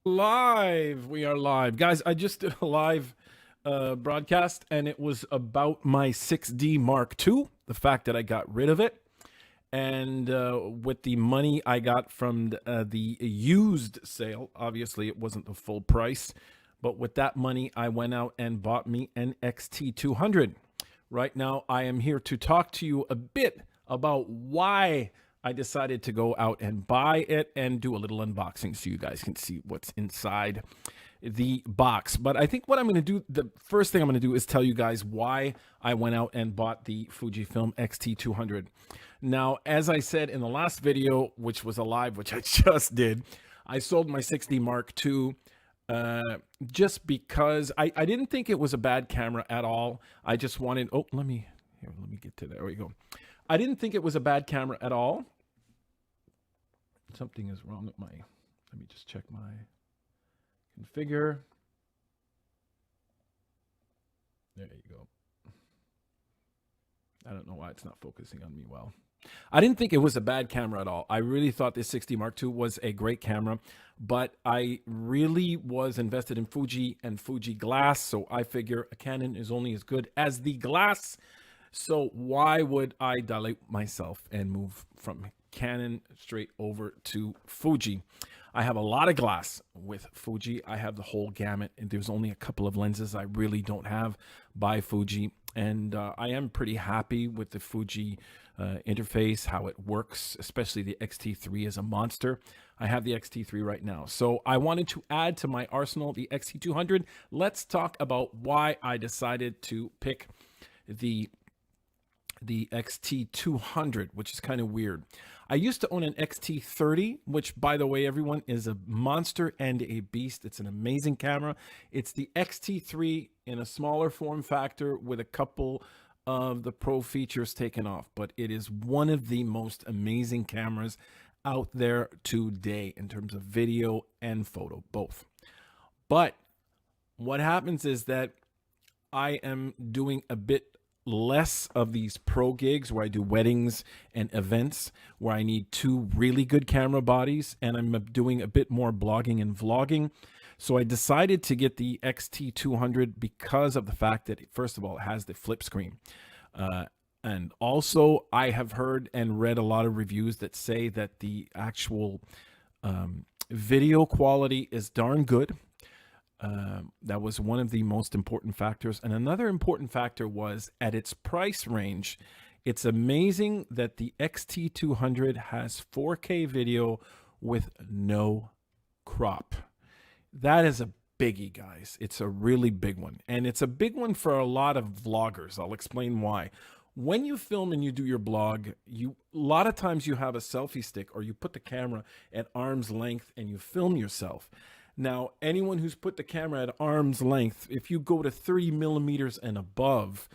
Live. We are live. Guys, I just did a live broadcast and it was about my 6D Mark II, the fact that I got rid of it. And with the money I got from the used sale, obviously it wasn't the full price, but with that money, I went out and bought me an XT200. Right now, I am here to talk to you a bit about why I decided to go out and buy it and do a little unboxing so you guys can see what's inside the box. But I think what I'm going to do, the first thing I'm going to do is tell you guys why I went out and bought the Fujifilm X-T200. Now, as I said in the last video, which was a live, which I just did, I sold my 6D Mark II just because I didn't think it was a bad camera at all. I just wanted, let me get to there we go. I didn't think it was a bad camera at all. Something is wrong with my, let me just check my configure. There you go. I don't know why it's not focusing on me well. I didn't think it was a bad camera at all. I really thought this 6D Mark II was a great camera, but I really was invested in Fuji and Fuji glass, so I figure a Canon is only as good as the glass. So why would I dilute myself and move from Canon straight over to Fuji? I have a lot of glass with Fuji. I have the whole gamut, and there's only a couple of lenses I really don't have by Fuji. And I am pretty happy with the Fuji interface, how it works, especially the X-T3 is a monster. I have the X-T3 right now. So I wanted to add to my arsenal the X-T200. Let's talk about why I decided to pick the X-T200, which is kind of weird. I used to own an X-T30, which, by the way, everyone, is a monster and a beast. It's an amazing camera. It's the X-T3 in a smaller form factor with a couple of the pro features taken off, but it is one of the most amazing cameras out there today in terms of video and photo, both. But what happens is that I am doing a bit less of these pro gigs where I do weddings and events where I need two really good camera bodies, and I'm doing a bit more blogging and vlogging. So I decided to get the X-T200 because of the fact that, first of all, it has the flip screen. And also I have heard and read a lot of reviews that say that the actual video quality is darn good. That was one of the most important factors. And another important factor was at its price range. It's amazing that the X-T200 has 4K video with no crop. That is a biggie, guys. It's a really big one. And it's a big one for a lot of vloggers. I'll explain why. When you film and you do your blog, a lot of times you have a selfie stick or you put the camera at arm's length and you film yourself. Now, anyone who's put the camera at arm's length, if you go to 30 millimeters and above,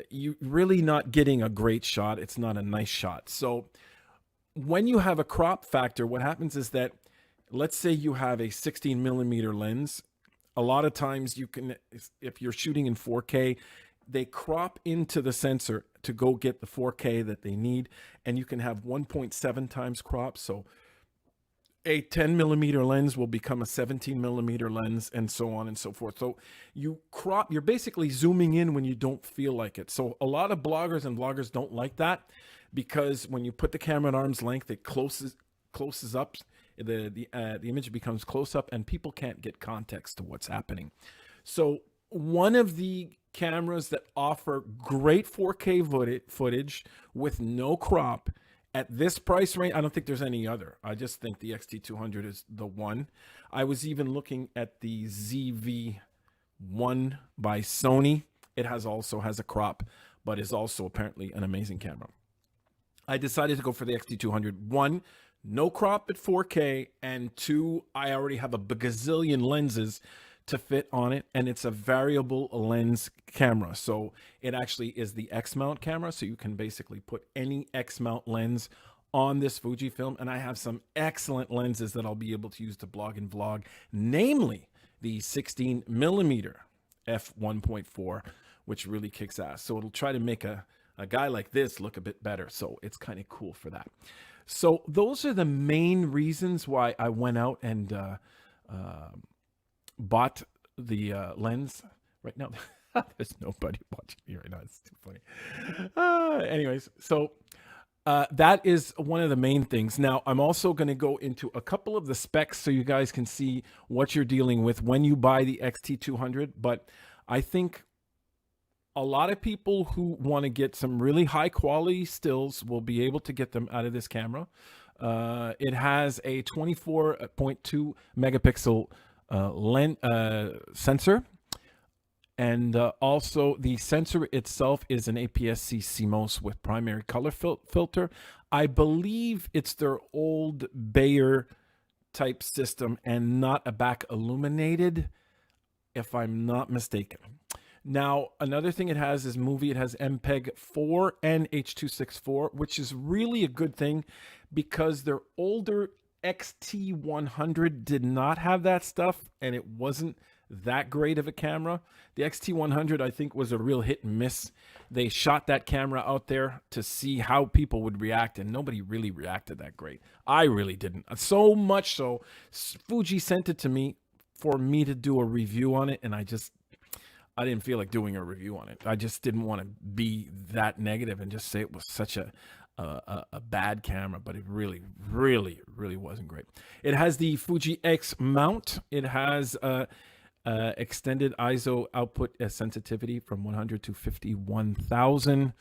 you're really not getting a great shot. It's not a nice shot. So when you have a crop factor, what happens is that, let's say you have a 16 millimeter lens. A lot of times you can, if you're shooting in 4K, they crop into the sensor to go get the 4K that they need. And you can have 1.7 times crop. So a 10 millimeter lens will become a 17 millimeter lens, and so on and so forth. So you crop, you're basically zooming in when you don't feel like it. So a lot of bloggers and vloggers don't like that, because when you put the camera at arm's length, it closes up. The image becomes close up and people can't get context to what's happening. So one of the cameras that offer great 4K footage with no crop at this price range, I don't think there's any other. I just think the X-T200 is the one. I was even looking at the ZV-1 by Sony. It also has a crop, but is also apparently an amazing camera. I decided to go for the X-T200. One, no crop at 4K, and two, I already have a gazillion lenses to fit on it, and it's a variable lens camera. So it actually is the X-mount camera, so you can basically put any X-mount lens on this Fujifilm, and I have some excellent lenses that I'll be able to use to blog and vlog, namely the 16 millimeter f1.4, which really kicks ass. So it'll try to make a guy like this look a bit better. So it's kind of cool for that. So those are the main reasons why I went out and bought the lens right now. There's nobody watching me right now. It's too funny. Anyways, so that is one of the main things. Now, I'm also going to go into a couple of the specs so you guys can see what you're dealing with when you buy the XT200. But I think a lot of people who want to get some really high quality stills will be able to get them out of this camera. It has a 24.2 megapixel sensor. And also the sensor itself is an APS-C CMOS with primary color filter. I believe it's their old Bayer type system and not a back illuminated, if I'm not mistaken. Now, another thing it has is movie. It has MPEG 4 and H.264, which is really a good thing because their older XT100 did not have that stuff, and it wasn't that great of a camera. The XT100, I think, was a real hit and miss. They shot that camera out there to see how people would react, and nobody really reacted that great. I really didn't. So much so, Fuji sent it to me for me to do a review on it, and I didn't feel like doing a review on it. I just didn't want to be that negative and just say it was such a bad camera, but it really wasn't great. It has the Fuji X mount. It has extended ISO output sensitivity from 100 to 51,000.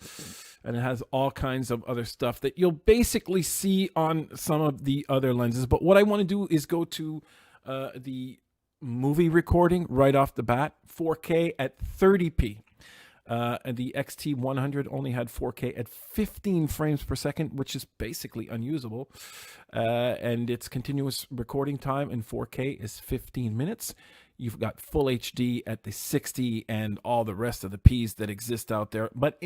And it has all kinds of other stuff that you'll basically see on some of the other lenses. But what I want to do is go to the movie recording right off the bat, 4K at 30p. And the XT100 only had 4K at 15 frames per second, which is basically unusable. And its continuous recording time in 4K is 15 minutes. You've got full HD at the 60 and all the rest of the Ps that exist out there, but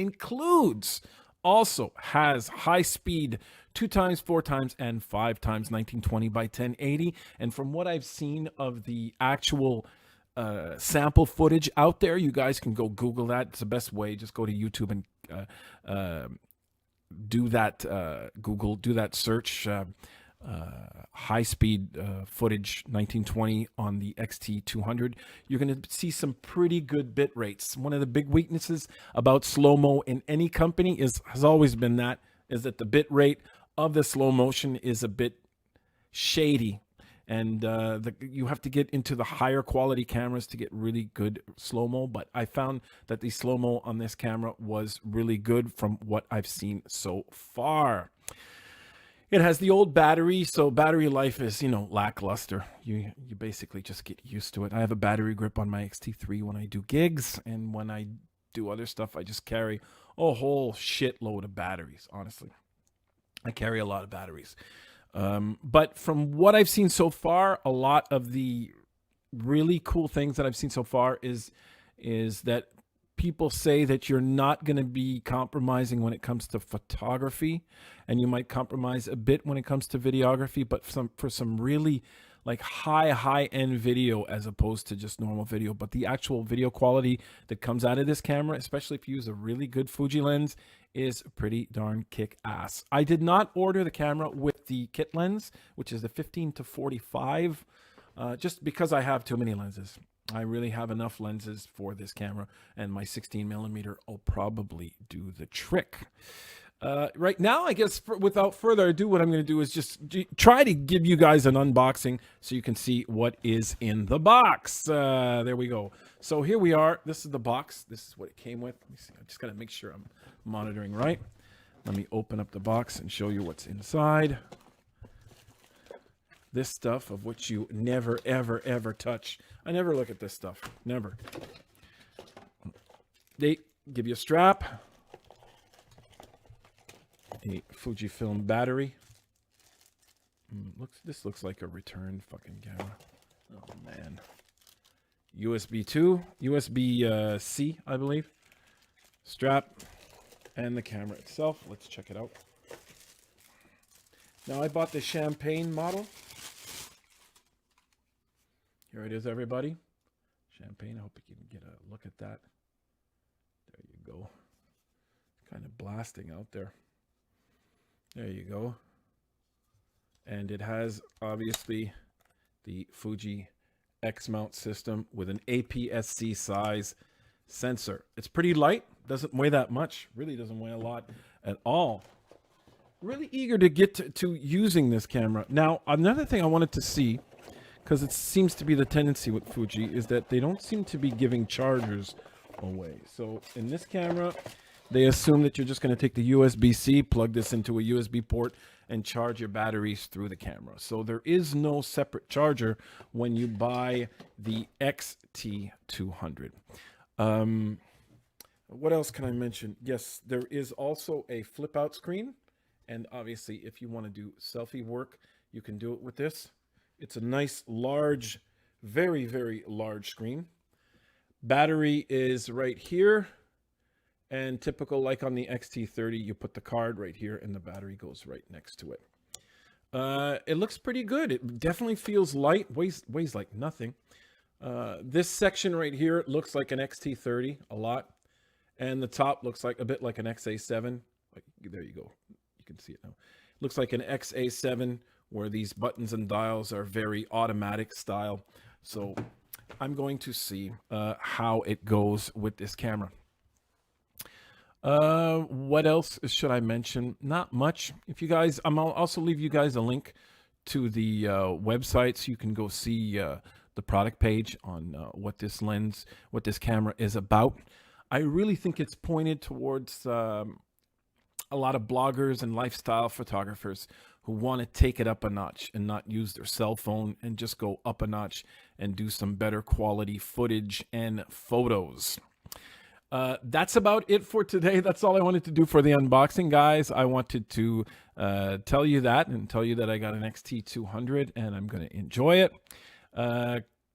also has high speed 2x, 4x, and 5x 1920 by 1080. And from what I've seen of the actual sample footage out there, you guys can go Google that. It's the best way. Just go to YouTube and do that. Do that search. High speed footage 1920 on the XT200. You're going to see some pretty good bit rates. One of the big weaknesses about slow-mo in any company has always been that the bit rate of the slow motion is a bit shady, and you have to get into the higher quality cameras to get really good slow-mo. But I found that the slow-mo on this camera was really good from what I've seen so far. It has the old battery, so battery life is, lackluster. You basically just get used to it. I have a battery grip on my XT3 when I do gigs, and when I do other stuff, I just carry a whole shitload of batteries, honestly. I carry a lot of batteries. But from what I've seen so far, a lot of the really cool things that I've seen so far is that people say that you're not going to be compromising when it comes to photography, and you might compromise a bit when it comes to videography, but for some really like high-end video as opposed to just normal video. But the actual video quality that comes out of this camera, especially if you use a really good Fuji lens, is pretty darn kick-ass. I did not order the camera with the kit lens, which is the 15 to 45, just because I have too many lenses. I really have enough lenses for this camera, and my 16 millimeter will probably do the trick. Right now, I guess without further ado, what I'm going to do is just try to give you guys an unboxing so you can see what is in the box. There we go. So here we are. This is the box. This is what it came with. Let me see. I just got to make sure I'm monitoring right. Let me open up the box and show you what's inside. This stuff of which you never, ever touch. I never look at this stuff. Never. They give you a strap. A Fujifilm battery. This looks like a return fucking camera. Oh, man. USB 2. USB C, I believe. Strap. And the camera itself. Let's check it out. Now, I bought the champagne model. Here it is, everybody. Champagne. I hope you can get a look at that. There you go. Kind of blasting out there. There you go. And it has, obviously, the Fuji X mount system with an APS-C size sensor. It's pretty light, doesn't weigh that much, really doesn't weigh a lot at all. Really eager to get to using this camera. Now, another thing I wanted to see, because it seems to be the tendency with Fuji, is that they don't seem to be giving chargers away. So in this camera, they assume that you're just going to take the USB-C, plug this into a USB port, and charge your batteries through the camera. So there is no separate charger when you buy the XT200. What else can I mention? Yes, there is also a flip out screen. And obviously, if you want to do selfie work, you can do it with this. It's a nice, large, very, very large screen. Battery is right here. And typical, like on the XT30, you put the card right here and the battery goes right next to it. It looks pretty good. It definitely feels light, weighs like nothing. This section right here looks like an XT30 a lot. And the top looks like a bit like an XA7. Like, there you go. You can see it now. It looks like an XA7 where these buttons and dials are very automatic style. So I'm going to see how it goes with this camera. What else should I mention? Not much. If you guys, I'll also leave you guys a link to the website so you can go see the product page on what this lens, what this camera is about. I really think it's pointed towards a lot of bloggers and lifestyle photographers who want to take it up a notch and not use their cell phone and just go up a notch and do some better quality footage and photos. That's about it for today. That's all I wanted to do for the unboxing, guys. I wanted to tell you that and tell you that I got an XT200 and I'm going to enjoy it.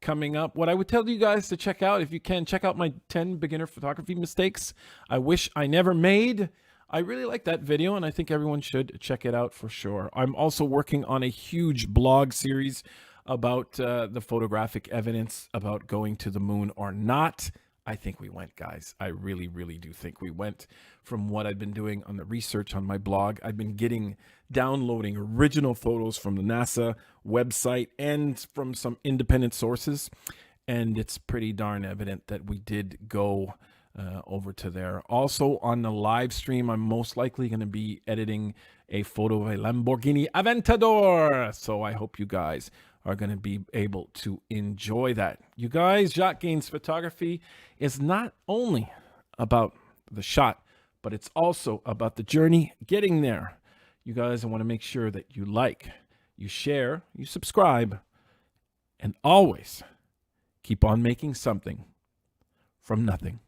Coming up, what I would tell you guys to check out, if you can, check out my 10 beginner photography mistakes I wish I never made. I really like that video, and I think everyone should check it out for sure. I'm also working on a huge blog series about the photographic evidence about going to the moon or not. I think we went, guys. I really, really do think we went. From what I've been doing on the research on my blog, I've been downloading original photos from the NASA website and from some independent sources, and it's pretty darn evident that we did go over to there. Also on the live stream, I'm most likely going to be editing a photo of a Lamborghini Aventador. So I hope you guys are going to be able to enjoy that. You guys, Jacques Gaines Photography is not only about the shot, but it's also about the journey getting there. You guys, I want to make sure that you like, you share, you subscribe, and always keep on making something from nothing.